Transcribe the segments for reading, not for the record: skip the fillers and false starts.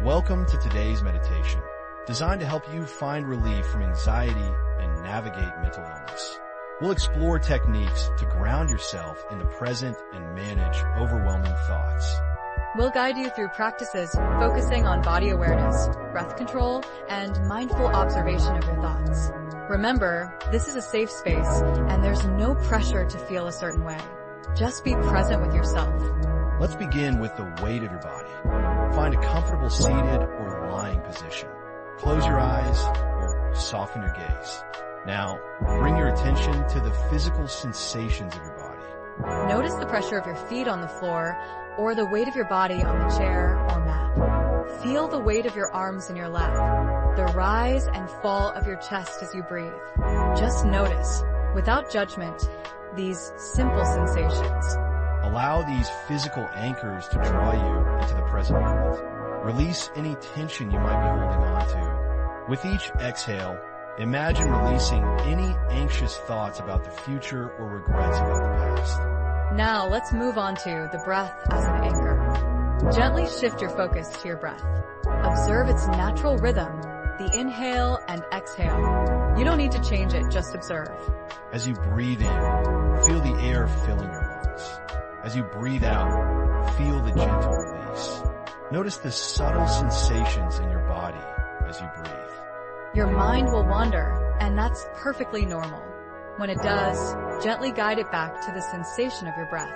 Welcome to today's meditation, designed to help you find relief from anxiety and navigate mental illness. We'll explore techniques to ground yourself in the present and manage overwhelming thoughts. We'll guide you through practices focusing on body awareness, breath control, and mindful observation of your thoughts. Remember, this is a safe space, and there's no pressure to feel a certain way. Just be present with yourself. Let's begin with the weight of your body. Find a comfortable seated or lying position. Close your eyes or soften your gaze. Now, bring your attention to the physical sensations of your body. Notice the pressure of your feet on the floor or the weight of your body on the chair or mat. Feel the weight of your arms in your lap, the rise and fall of your chest as you breathe. Just notice, without judgment, these simple sensations. Allow these physical anchors to draw you into the present moment. Release any tension you might be holding on to. With each exhale, imagine releasing any anxious thoughts about the future or regrets about the past. Now let's move on to the breath as an anchor. Gently shift your focus to your breath. Observe its natural rhythm, the inhale and exhale. You don't need to change it, just observe. As you breathe in, feel the air filling your lungs. As you breathe out, feel the gentle release. Notice the subtle sensations in your body as you breathe. Your mind will wander, and that's perfectly normal. When it does, gently guide it back to the sensation of your breath.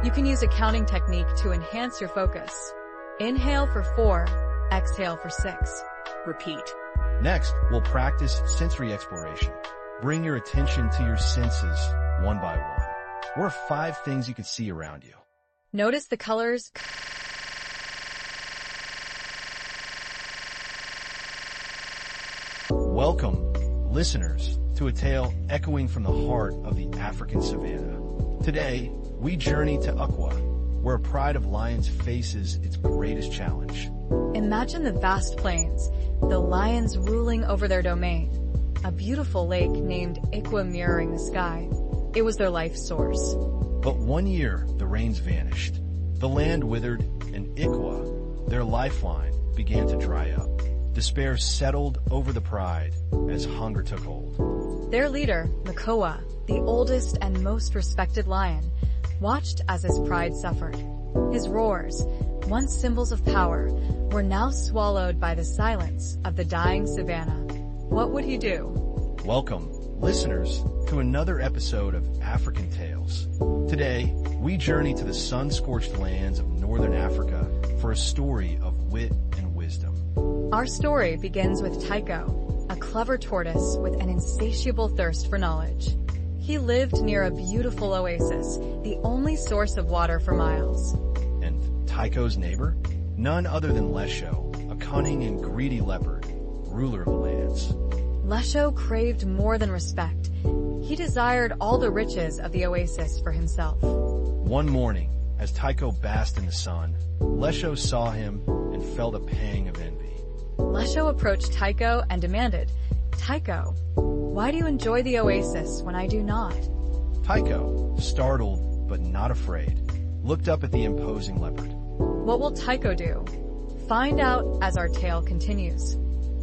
You can use a counting technique to enhance your focus. Inhale for 4, exhale for 6. Repeat. Next, we'll practice sensory exploration. Bring your attention to your senses one by one. What are 5 things you can see around you? Notice the colors. Welcome, listeners, to a tale echoing from the heart of the African savanna. Today, we journey to Ukwa, where a pride of lions faces its greatest challenge. Imagine the vast plains, the lions ruling over their domain. A beautiful lake named Ikwa mirroring the sky. It was their life source. But one year, the rains vanished. The land withered, and Ikwa, their lifeline, began to dry up. Despair settled over the pride as hunger took hold. Their leader, Makoa, the oldest and most respected lion, watched as his pride suffered. His roars, once symbols of power, were now swallowed by the silence of the dying savanna. What would he do? Welcome, listeners, to another episode of African Tales. Today, we journey to the sun-scorched lands of northern Africa for a story of wit and wisdom. Our story begins with Tycho, a clever tortoise with an insatiable thirst for knowledge. He lived near a beautiful oasis, the only source of water for miles. And Tycho's neighbor? None other than Lesho, a cunning and greedy leopard, ruler of the lands. Lesho craved more than respect. He desired all the riches of the oasis for himself. One morning, as Tycho basked in the sun, Lesho saw him and felt a pang of envy. Lesho approached Tycho and demanded, "Tycho, why do you enjoy the oasis when I do not?" Tycho, startled but not afraid, looked up at the imposing leopard. What will Tycho do? Find out as our tale continues.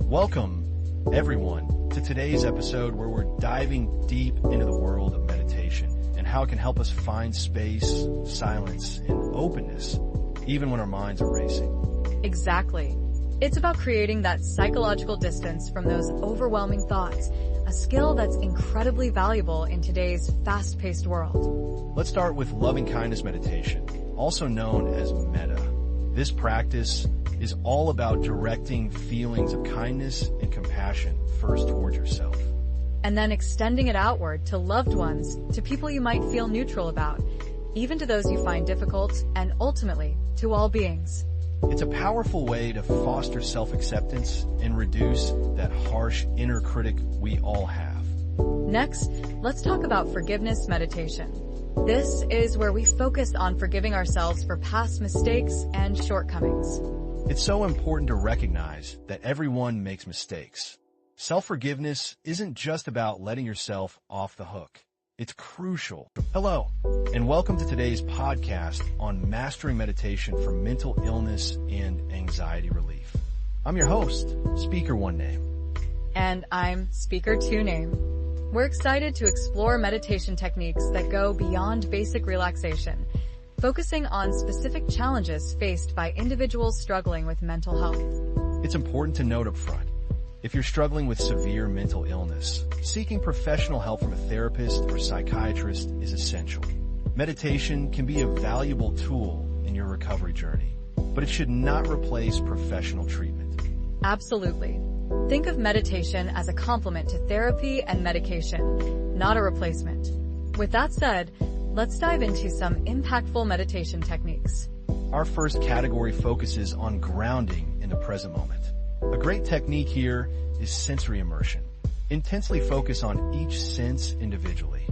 Welcome, everyone, to today's episode where we're diving deep into the world of meditation and how it can help us find space, silence, and openness, even when our minds are racing. Exactly. It's about creating that psychological distance from those overwhelming thoughts, a skill that's incredibly valuable in today's fast-paced world. Let's start with loving kindness meditation, also known as metta. This practice is all about directing feelings of kindness and compassion first towards yourself. And then extending it outward to loved ones, to people you might feel neutral about, even to those you find difficult, and ultimately, to all beings. It's a powerful way to foster self-acceptance and reduce that harsh inner critic we all have. Next, let's talk about forgiveness meditation. This is where we focus on forgiving ourselves for past mistakes and shortcomings. It's so important to recognize that everyone makes mistakes. Self-forgiveness isn't just about letting yourself off the hook. It's crucial. Hello, and welcome to today's podcast on mastering meditation for mental illness and anxiety relief. I'm your host, Speaker One Name. And I'm Speaker Two Name. We're excited to explore meditation techniques that go beyond basic relaxation, focusing on specific challenges faced by individuals struggling with mental health. It's important to note up front, if you're struggling with severe mental illness, seeking professional help from a therapist or psychiatrist is essential. Meditation can be a valuable tool in your recovery journey, but it should not replace professional treatment. Absolutely. Think of meditation as a complement to therapy and medication, not a replacement. With that said, let's dive into some impactful meditation techniques. Our first category focuses on grounding in the present moment. A great technique here is sensory immersion. Intensely focus on each sense individually.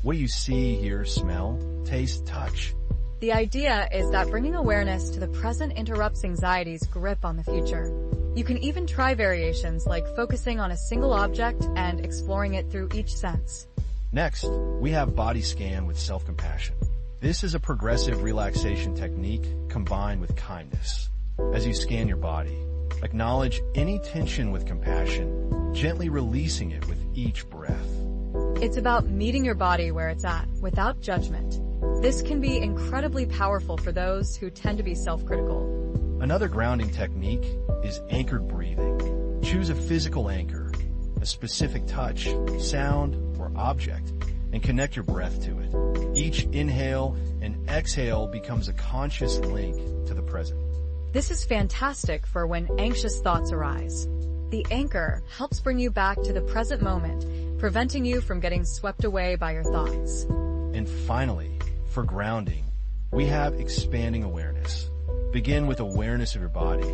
What do you see, hear, smell, taste, touch? The idea is that bringing awareness to the present interrupts anxiety's grip on the future. You can even try variations like focusing on a single object and exploring it through each sense. Next, we have body scan with self-compassion. This is a progressive relaxation technique combined with kindness. As you scan your body, acknowledge any tension with compassion, gently releasing it with each breath. It's about meeting your body where it's at, without judgment. This can be incredibly powerful for those who tend to be self-critical. Another grounding technique is anchored breathing. Choose a physical anchor, a specific touch, sound, or object, and connect your breath to it. Each inhale and exhale becomes a conscious link to the present. This is fantastic for when anxious thoughts arise. The anchor helps bring you back to the present moment, preventing you from getting swept away by your thoughts. And finally, for grounding, we have expanding awareness. Begin with awareness of your body,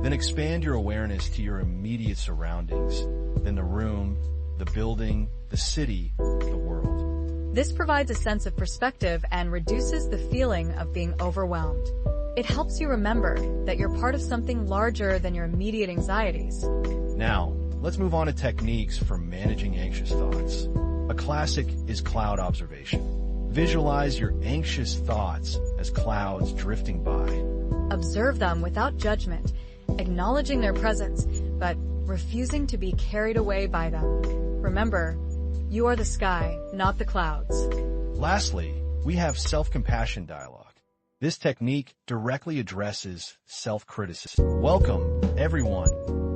then expand your awareness to your immediate surroundings, then the room, the building, the city, the world. This provides a sense of perspective and reduces the feeling of being overwhelmed. It helps you remember that you're part of something larger than your immediate anxieties. Now, let's move on to techniques for managing anxious thoughts. A classic is cloud observation. Visualize your anxious thoughts as clouds drifting by. Observe them without judgment, acknowledging their presence, but refusing to be carried away by them. Remember, you are the sky, not the clouds. Lastly, we have self-compassion dialogue. This technique directly addresses self-criticism. Welcome, everyone,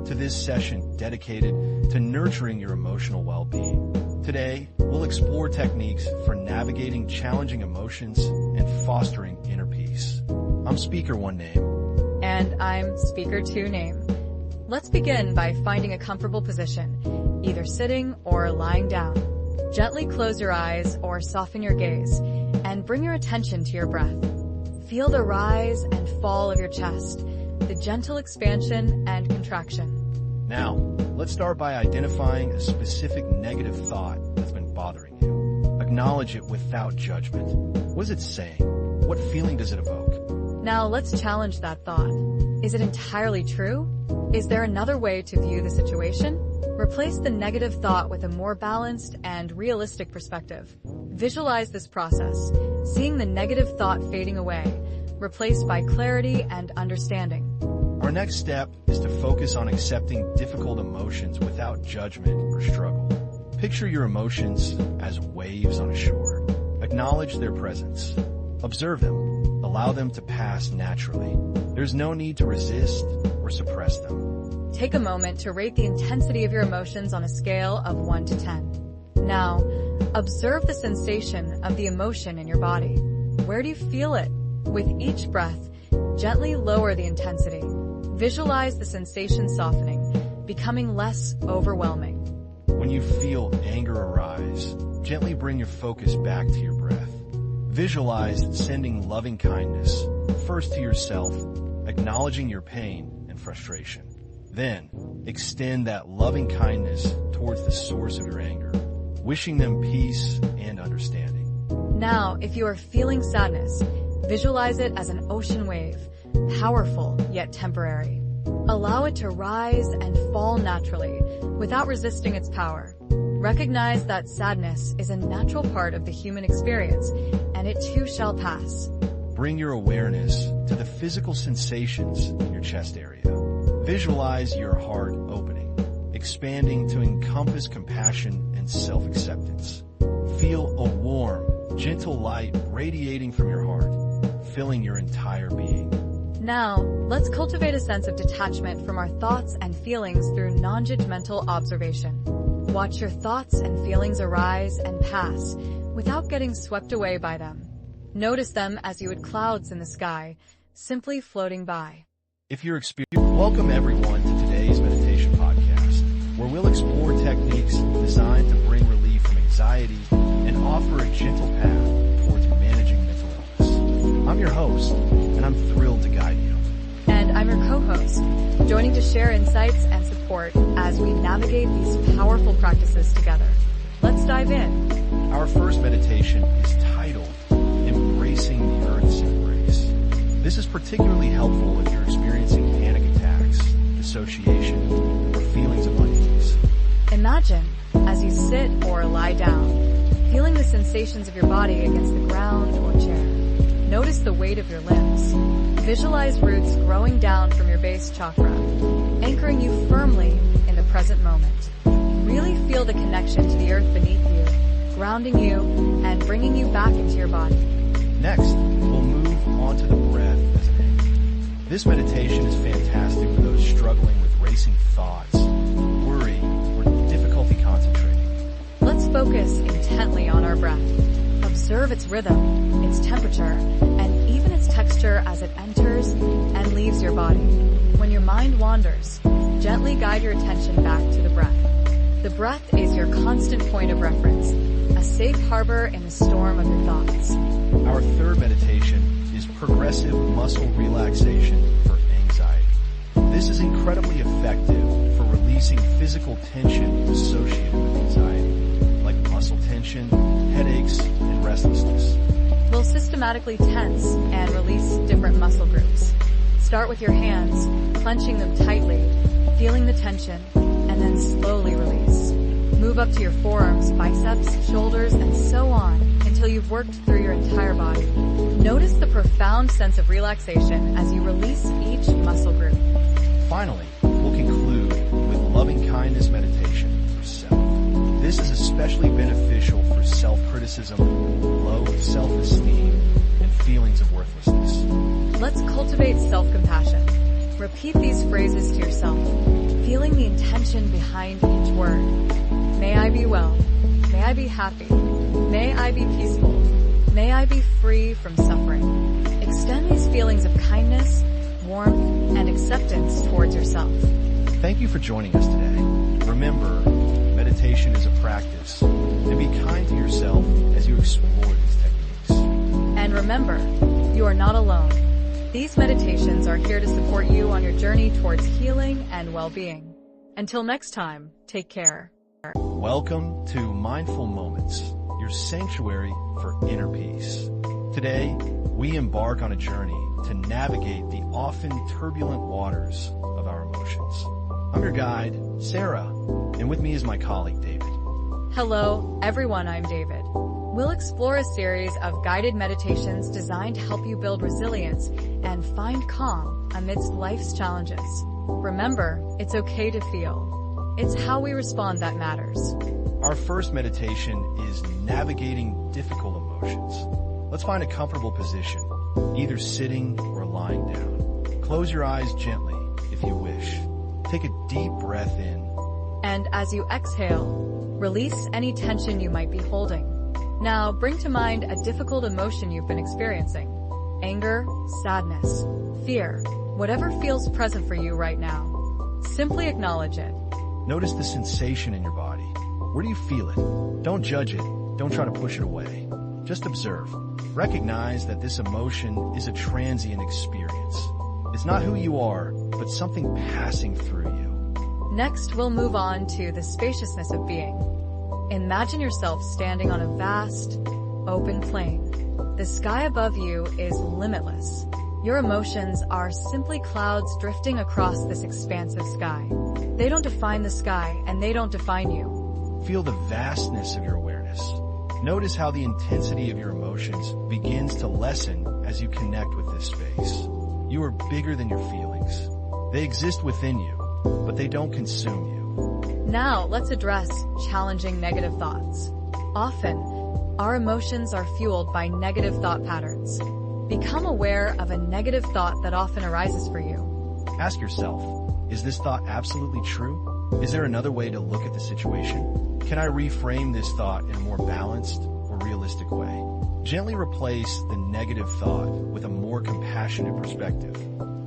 to this session dedicated to nurturing your emotional well-being. Today, we'll explore techniques for navigating challenging emotions and fostering inner peace. I'm Speaker One Name. And I'm Speaker Two Name. Let's begin by finding a comfortable position, either sitting or lying down. Gently close your eyes or soften your gaze, and bring your attention to your breath. Feel the rise and fall of your chest, the gentle expansion and contraction. Now, let's start by identifying a specific negative thought that's been bothering you. Acknowledge it without judgment. What is it saying? What feeling does it evoke? Now let's challenge that thought. Is it entirely true? Is there another way to view the situation? Replace the negative thought with a more balanced and realistic perspective. Visualize this process, seeing the negative thought fading away, replaced by clarity and understanding. Our next step is to focus on accepting difficult emotions without judgment or struggle. Picture your emotions as waves on a shore. Acknowledge their presence. Observe them. Allow them to pass naturally. There's no need to resist or suppress them. Take a moment to rate the intensity of your emotions on a scale of 1 to 10. Now, observe the sensation of the emotion in your body. Where do you feel it? With each breath, gently lower the intensity. Visualize the sensation softening, becoming less overwhelming. When you feel anger arise, gently bring your focus back to your breath. Visualize sending loving kindness, first to yourself, acknowledging your pain and frustration. Then, extend that loving kindness towards the source of your anger, wishing them peace and understanding. Now, if you are feeling sadness, visualize it as an ocean wave, powerful yet temporary. Allow it to rise and fall naturally, without resisting its power. Recognize that sadness is a natural part of the human experience, and it too shall pass. Bring your awareness to the physical sensations in your chest area. Visualize your heart opening, expanding to encompass compassion and self-acceptance. Feel a warm, gentle light radiating from your heart, filling your entire being. Now, let's cultivate a sense of detachment from our thoughts and feelings through non-judgmental observation. Watch your thoughts and feelings arise and pass without getting swept away by them. Notice them as you would clouds in the sky, simply floating by. If you're welcome everyone to today's meditation podcast, where we'll explore techniques designed to bring relief from anxiety and offer a gentle path towards managing mental illness. I'm your host, and I'm thrilled to guide you. And I'm your co-host, joining to share insights and support as we navigate these powerful practices together. Let's dive in. Our first meditation is titled, Embracing the Earth's Embrace. This is particularly helpful if you're experiencing panic attacks, dissociation, or feelings of unease. Imagine, as you sit or lie down, feeling the sensations of your body against the ground or chair. Notice the weight of your limbs. Visualize roots growing down from your base chakra, anchoring you firmly in the present moment. Really feel the connection to the earth beneath you, grounding you and bringing you back into your body. Next, we'll move on to the breath as an anchor. This meditation is fantastic for those struggling with racing thoughts, worry, or difficulty concentrating. Let's focus intently on our breath. Observe its rhythm, its temperature, and even its texture as it enters and leaves your body. When your mind wanders, gently guide your attention back to the breath. The breath is your constant point of reference, a safe harbor in the storm of your thoughts. Our third meditation is progressive muscle relaxation for anxiety. This is incredibly effective for releasing physical tension associated with anxiety, like muscle tension, headaches, and restlessness. We'll systematically tense and release different muscle groups. Start with your hands, clenching them tightly, feeling the tension, and then slowly release. Move up to your forearms, biceps, shoulders, and so on until you've worked through your entire body. Notice the profound sense of relaxation as you release each muscle group. Finally, we'll conclude with loving kindness meditation for self. This is especially beneficial for self-criticism, low self-esteem, and feelings of worthlessness. Let's cultivate self-compassion. Repeat these phrases to yourself, feeling the intention behind each word. May I be well. May I be happy. May I be peaceful. May I be free from suffering. Extend these feelings of kindness, warmth, and acceptance towards yourself. Thank you for joining us today. Remember, meditation is a practice, and be kind to yourself as you explore these techniques. And remember, you are not alone. These meditations are here to support you on your journey towards healing and well-being. Until next time, take care. Welcome to Mindful Moments, your sanctuary for inner peace. Today, we embark on a journey to navigate the often turbulent waters of our emotions. I'm your guide, Sarah, and with me is my colleague, David. Hello, everyone, I'm David. We'll explore a series of guided meditations designed to help you build resilience and find calm amidst life's challenges. Remember, it's okay to feel. It's how we respond that matters. Our first meditation is navigating difficult emotions. Let's find a comfortable position, either sitting or lying down. Close your eyes gently if you wish. Take a deep breath in. And as you exhale, release any tension you might be holding. Now, bring to mind a difficult emotion you've been experiencing. Anger, sadness, fear, whatever feels present for you right now. Simply acknowledge it. Notice the sensation in your body. Where do you feel it? Don't judge it. Don't try to push it away. Just observe. Recognize that this emotion is a transient experience. It's not who you are, but something passing through you. Next, we'll move on to the spaciousness of being. Imagine yourself standing on a vast, open plain. The sky above you is limitless. Your emotions are simply clouds drifting across this expansive sky. They don't define the sky, and they don't define you. Feel the vastness of your awareness. Notice how the intensity of your emotions begins to lessen as you connect with this space. You are bigger than your feelings. They exist within you, but they don't consume you. Now, let's address challenging negative thoughts. Often, our emotions are fueled by negative thought patterns. Become aware of a negative thought that often arises for you. Ask yourself, is this thought absolutely true? Is there another way to look at the situation? Can I reframe this thought in a more balanced or realistic way? Gently replace the negative thought with a more compassionate perspective.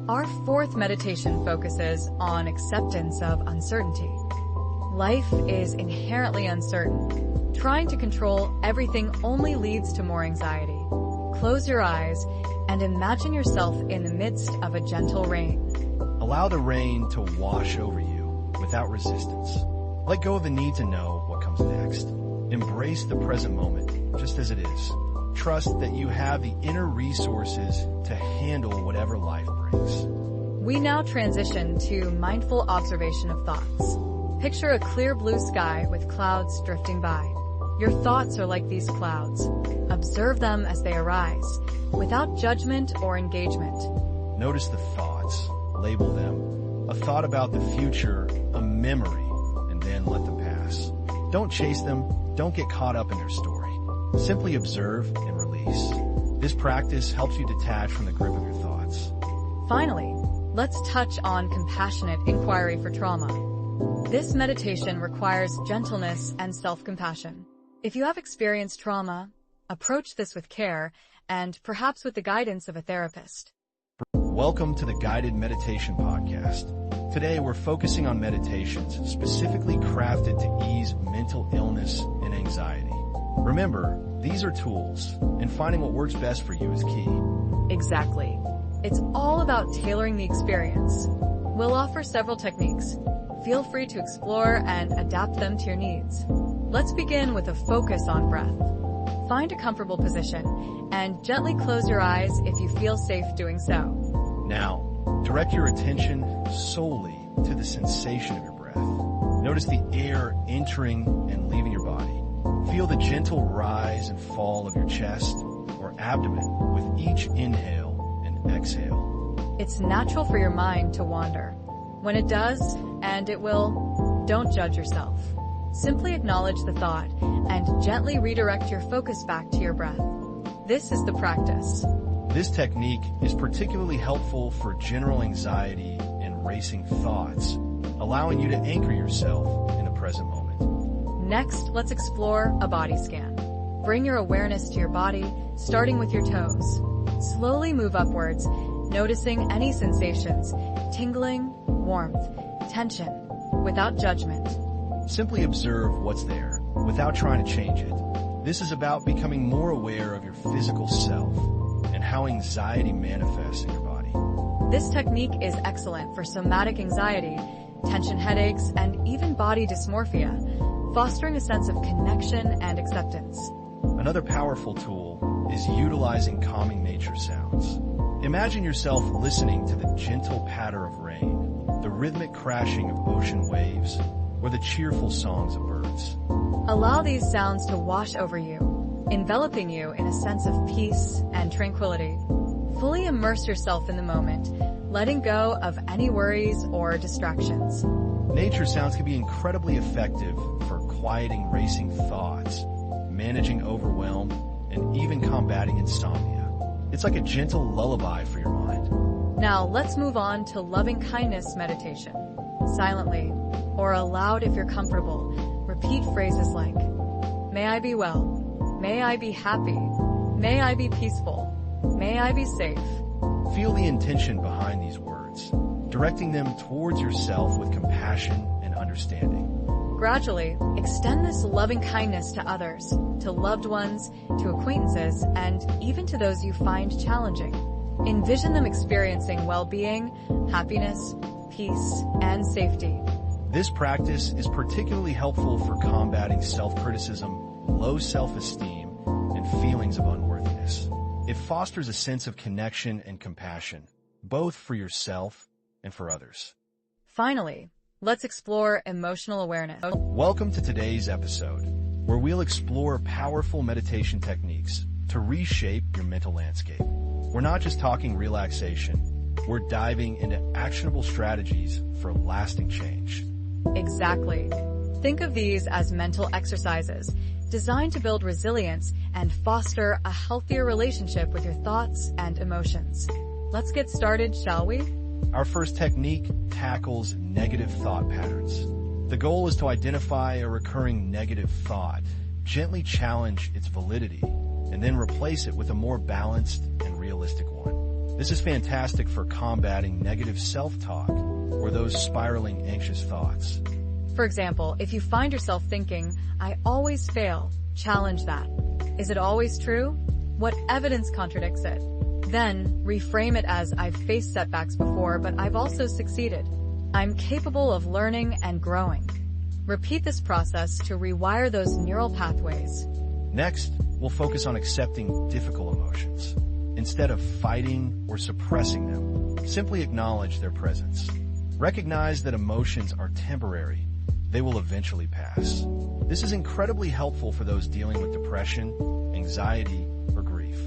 Our fourth meditation focuses on acceptance of uncertainty. Life is inherently uncertain. Trying to control everything only leads to more anxiety. Close your eyes and imagine yourself in the midst of a gentle rain. Allow the rain to wash over you without resistance. Let go of the need to know what comes next. Embrace the present moment just as it is. Trust that you have the inner resources to handle whatever life brings. We now transition to mindful observation of thoughts. Picture a clear blue sky with clouds drifting by. Your thoughts are like these clouds. Observe them as they arise, without judgment or engagement. Notice the thoughts. Label them. A thought about the future, a memory, and then let them pass. Don't chase them. Don't get caught up in their story. Simply observe and release. This practice helps you detach from the grip of your thoughts. Finally, let's touch on compassionate inquiry for trauma. This meditation requires gentleness and self-compassion. If you have experienced trauma, approach this with care and perhaps with the guidance of a therapist. Welcome to the Guided Meditation Podcast. Today we're focusing on meditations specifically crafted to ease mental illness and anxiety. Remember, these are tools, and finding what works best for you is key. Exactly. It's all about tailoring the experience. We'll offer several techniques. Feel free to explore and adapt them to your needs. Let's begin with a focus on breath. Find a comfortable position and gently close your eyes if you feel safe doing so. Now, direct your attention solely to the sensation of your breath. Notice the air entering and leaving your body. Feel the gentle rise and fall of your chest or abdomen with each inhale and exhale. It's natural for your mind to wander. When it does, and it will, don't judge yourself. Simply acknowledge the thought and gently redirect your focus back to your breath. This is the practice. This technique is particularly helpful for general anxiety and racing thoughts, allowing you to anchor yourself in the present moment. Next, let's explore a body scan. Bring your awareness to your body, starting with your toes. Slowly move upwards, noticing any sensations, tingling, warmth, tension, without judgment. Simply observe what's there, without trying to change it. This is about becoming more aware of your physical self and how anxiety manifests in your body. This technique is excellent for somatic anxiety, tension headaches, and even body dysmorphia, fostering a sense of connection and acceptance. Another powerful tool is utilizing calming nature sounds. Imagine yourself listening to the gentle patter of rain, the rhythmic crashing of ocean waves, or the cheerful songs of birds. Allow these sounds to wash over you, enveloping you in a sense of peace and tranquility. Fully immerse yourself in the moment, letting go of any worries or distractions. Nature sounds can be incredibly effective for quieting racing thoughts, managing overwhelm, and even combating insomnia. It's like a gentle lullaby for your mind. Now let's move on to loving kindness meditation. Silently, or aloud if you're comfortable, repeat phrases like, may I be well, may I be happy, may I be peaceful, may I be safe. Feel the intention behind these words, directing them towards yourself with compassion and understanding. Gradually, extend this loving kindness to others, to loved ones, to acquaintances, and even to those you find challenging. Envision them experiencing well-being, happiness, peace, and safety. This practice is particularly helpful for combating self-criticism, low self-esteem, and feelings of unworthiness. It fosters a sense of connection and compassion, both for yourself and for others. Finally, Let's explore emotional awareness. Welcome to today's episode, where we'll explore powerful meditation techniques to reshape your mental landscape. We're not just talking relaxation, we're diving into actionable strategies for lasting change. Exactly. Think of these as mental exercises designed to build resilience and foster a healthier relationship with your thoughts and emotions. Let's get started, shall we? Our first technique tackles negative thought patterns. The goal is to identify a recurring negative thought, gently challenge its validity, and then replace it with a more balanced and realistic one. This is fantastic for combating negative self-talk or those spiraling anxious thoughts. For example, if you find yourself thinking, "I always fail," challenge that. Is it always true? What evidence contradicts it? Then, reframe it as, "I've faced setbacks before, but I've also succeeded. I'm capable of learning and growing." Repeat this process to rewire those neural pathways. Next, we'll focus on accepting difficult emotions. Instead of fighting or suppressing them, simply acknowledge their presence. Recognize that emotions are temporary. They will eventually pass. This is incredibly helpful for those dealing with depression, anxiety, or grief.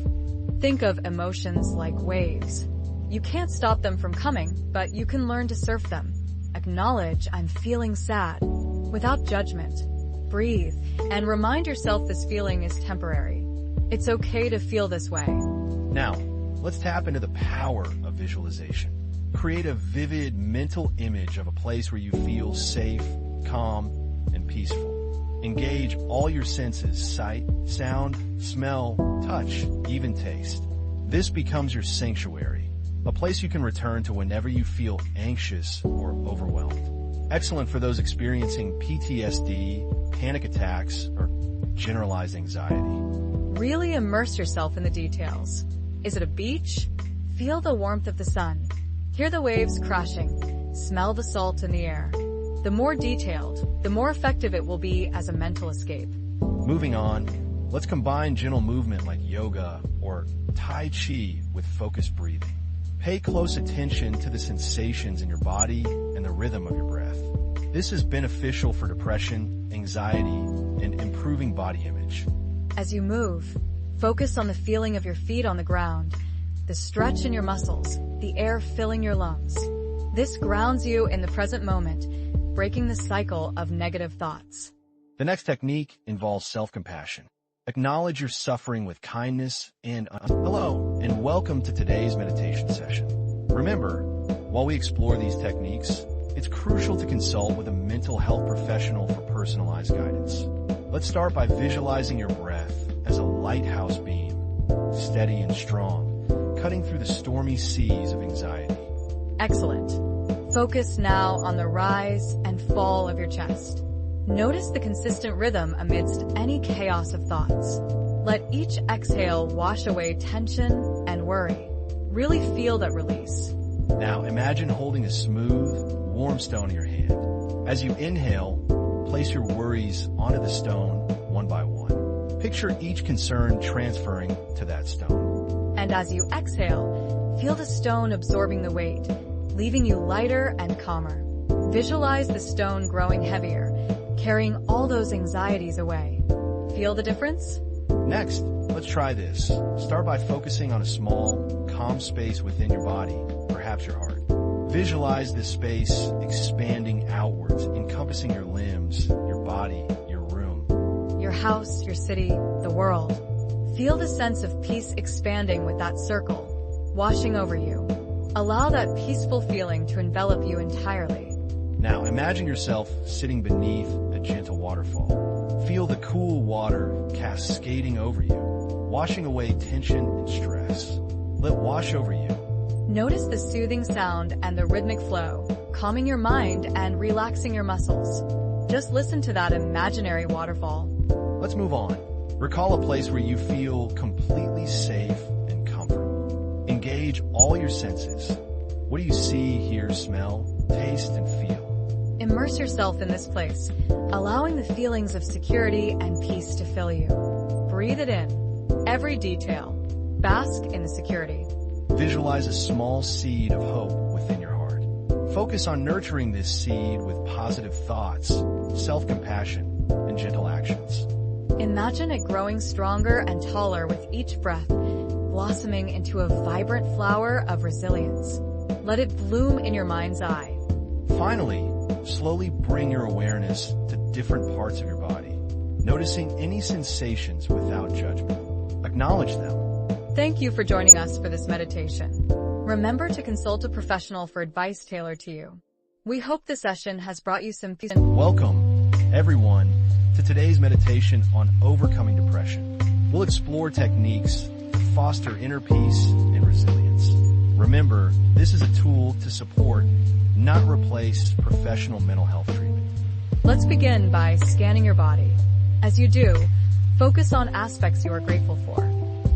Think of emotions like waves. You can't stop them from coming, but you can learn to surf them. Acknowledge, "I'm feeling sad," without judgment. Breathe, and remind yourself this feeling is temporary. It's okay to feel this way. Now, let's tap into the power of visualization. Create a vivid mental image of a place where you feel safe, calm, and peaceful. Engage all your senses: sight, sound, smell, touch, even taste. This becomes your sanctuary, a place you can return to whenever you feel anxious or overwhelmed. Excellent for those experiencing PTSD, panic attacks, or generalized anxiety. Really immerse yourself in the details. Is it a beach? Feel the warmth of the sun. Hear the waves crashing. Smell the salt in the air. The more detailed, the more effective it will be as a mental escape. Moving on, let's combine gentle movement like yoga or Tai Chi with focused breathing. Pay close attention to the sensations in your body and the rhythm of your breath. This is beneficial for depression, anxiety, and improving body image. As you move, focus on the feeling of your feet on the ground, the stretch in your muscles, the air filling your lungs. This grounds you in the present moment, breaking the cycle of negative thoughts. The next technique involves self-compassion. Acknowledge your suffering with kindness and hello, and welcome to today's meditation session. Remember, while we explore these techniques, it's crucial to consult with a mental health professional for personalized guidance. Let's start by visualizing your breath as a lighthouse beam, steady and strong, cutting through the stormy seas of anxiety. Excellent. Focus now on the rise and fall of your chest. Notice the consistent rhythm amidst any chaos of thoughts. Let each exhale wash away tension and worry. Really feel that release. Now imagine holding a smooth, warm stone in your hand. As you inhale, place your worries onto the stone one by one. Picture each concern transferring to that stone. And as you exhale, feel the stone absorbing the weight, leaving you lighter and calmer. Visualize the stone growing heavier, carrying all those anxieties away. Feel the difference? Next, let's try this. Start by focusing on a small, calm space within your body, perhaps your heart. Visualize this space expanding outwards, encompassing your limbs, your body, your room. Your house, your city, the world. Feel the sense of peace expanding with that circle, washing over you. Allow that peaceful feeling to envelop you entirely. Now imagine yourself sitting beneath a gentle waterfall. Feel the cool water cascading over you, washing away tension and stress. Let it wash over you. Notice the soothing sound and the rhythmic flow, calming your mind and relaxing your muscles. Just listen to that imaginary waterfall. Let's move on. Recall a place where you feel completely safe and comfortable. Engage all your senses. What do you see, hear, smell, taste, and feel? Immerse yourself in this place, allowing the feelings of security and peace to fill you. Breathe it in. Every detail. Bask in the security. Visualize a small seed of hope within your heart. Focus on nurturing this seed with positive thoughts, self-compassion, and gentle actions. Imagine it growing stronger and taller with each breath, blossoming into a vibrant flower of resilience. Let it bloom in your mind's eye. Finally, slowly bring your awareness to different parts of your body, noticing any sensations without judgment. Acknowledge them. Thank you for joining us for this meditation. Remember to consult a professional for advice tailored to you. We hope the session has brought you some peace. Welcome, everyone, to today's meditation on overcoming depression. We'll explore techniques to foster inner peace and resilience. Remember, this is a tool to support, not replace, professional mental health treatment. Let's begin by scanning your body. As you do, focus on aspects you are grateful for.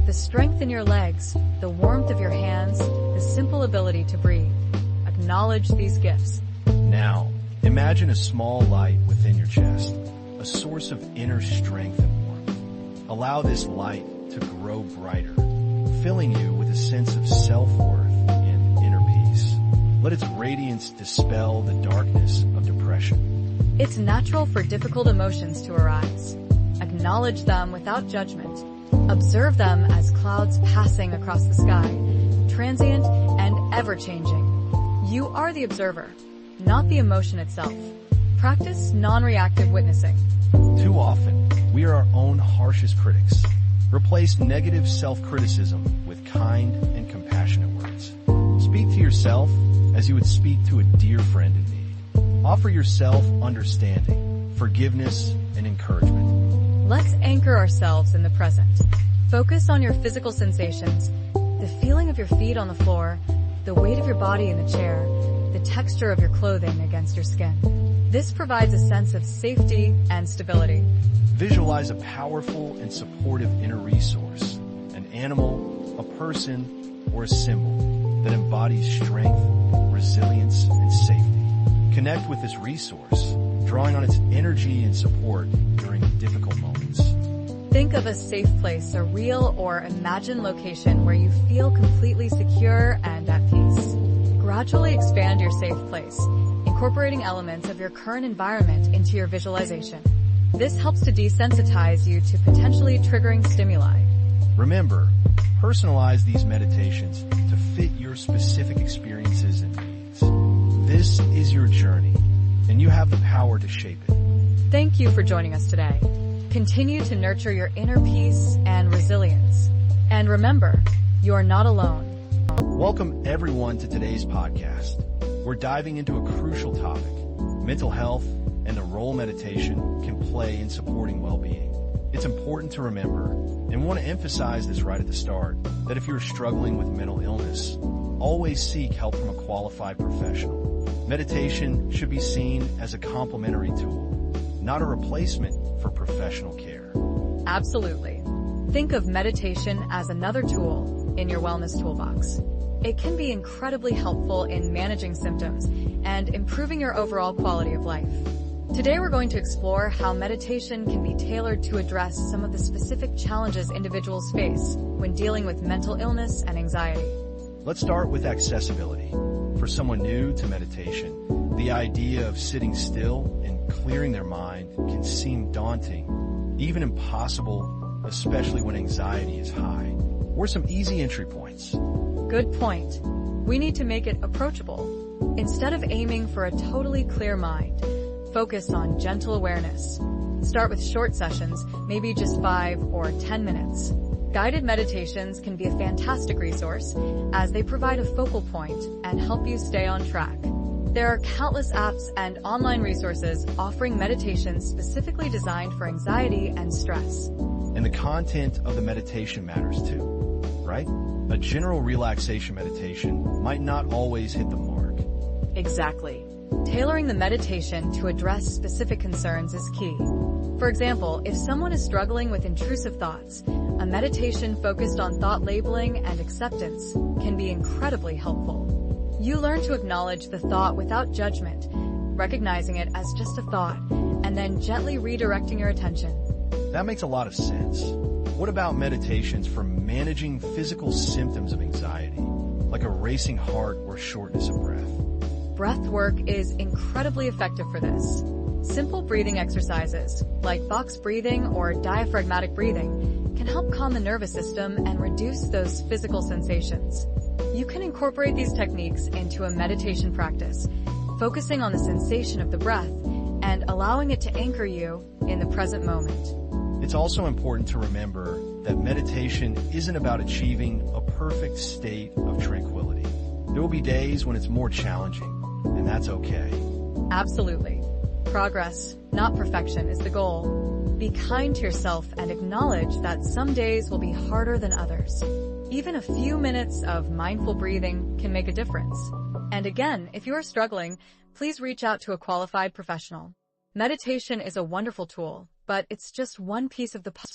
The strength in your legs, the warmth of your hands, the simple ability to breathe. Acknowledge these gifts. Now, imagine a small light within your chest, a source of inner strength and warmth. Allow this light to grow brighter, filling you with a sense of self-worth and inner peace. Let its radiance dispel the darkness of depression. It's natural for difficult emotions to arise. Acknowledge them without judgment. Observe them as clouds passing across the sky, transient and ever-changing. You are the observer, not the emotion itself. Practice non-reactive witnessing. Too often, we are our own harshest critics. Replace negative self-criticism with kind and compassionate words. Speak to yourself as you would speak to a dear friend in need. Offer yourself understanding, forgiveness, and encouragement. Let's anchor ourselves in the present. Focus on your physical sensations, the feeling of your feet on the floor, the weight of your body in the chair, the texture of your clothing against your skin. This provides a sense of safety and stability. Visualize a powerful and supportive inner resource, an animal, a person, or a symbol that embodies strength, resilience, and safety. Connect with this resource, drawing on its energy and support during difficult moments. Think of a safe place, a real or imagined location where you feel completely secure and at peace. Gradually expand your safe place, incorporating elements of your current environment into your visualization. This helps to desensitize you to potentially triggering stimuli. Remember, personalize these meditations to fit your specific experiences and needs. This is your journey, and you have the power to shape it. Thank you for joining us today. Continue to nurture your inner peace and resilience. And remember, you are not alone. Welcome everyone to today's podcast. We're diving into a crucial topic, mental health and the role meditation can play in supporting well-being. It's important to remember, and we want to emphasize this right at the start, that if you're struggling with mental illness, always seek help from a qualified professional. Meditation should be seen as a complementary tool, not a replacement for professional care. Absolutely. Think of meditation as another tool in your wellness toolbox. It can be incredibly helpful in managing symptoms and improving your overall quality of life. Today we're going to explore how meditation can be tailored to address some of the specific challenges individuals face when dealing with mental illness and anxiety. Let's start with accessibility. For someone new to meditation, the idea of sitting still and clearing their mind can seem daunting, even impossible, especially when anxiety is high. Or some easy entry points. Good point. We need to make it approachable. Instead of aiming for a totally clear mind, focus on gentle awareness. Start with short sessions, maybe just 5 or 10 minutes. Guided meditations can be a fantastic resource as they provide a focal point and help you stay on track. There are countless apps and online resources offering meditations specifically designed for anxiety and stress. And the content of the meditation matters too, right? A general relaxation meditation might not always hit the mark. Exactly. Tailoring the meditation to address specific concerns is key. For example, if someone is struggling with intrusive thoughts, a meditation focused on thought labeling and acceptance can be incredibly helpful. You learn to acknowledge the thought without judgment, recognizing it as just a thought, and then gently redirecting your attention. That makes a lot of sense. What about meditations for managing physical symptoms of anxiety, like a racing heart or shortness of breath? Breath work is incredibly effective for this. Simple breathing exercises, like box breathing or diaphragmatic breathing, can help calm the nervous system and reduce those physical sensations. You can incorporate these techniques into a meditation practice, focusing on the sensation of the breath and allowing it to anchor you in the present moment. It's also important to remember that meditation isn't about achieving a perfect state of tranquility. There will be days when it's more challenging, and that's okay. Absolutely. Progress, not perfection, is the goal. Be kind to yourself and acknowledge that some days will be harder than others. Even a few minutes of mindful breathing can make a difference. And again, if you are struggling, please reach out to a qualified professional. Meditation is a wonderful tool, but it's just one piece of the puzzle.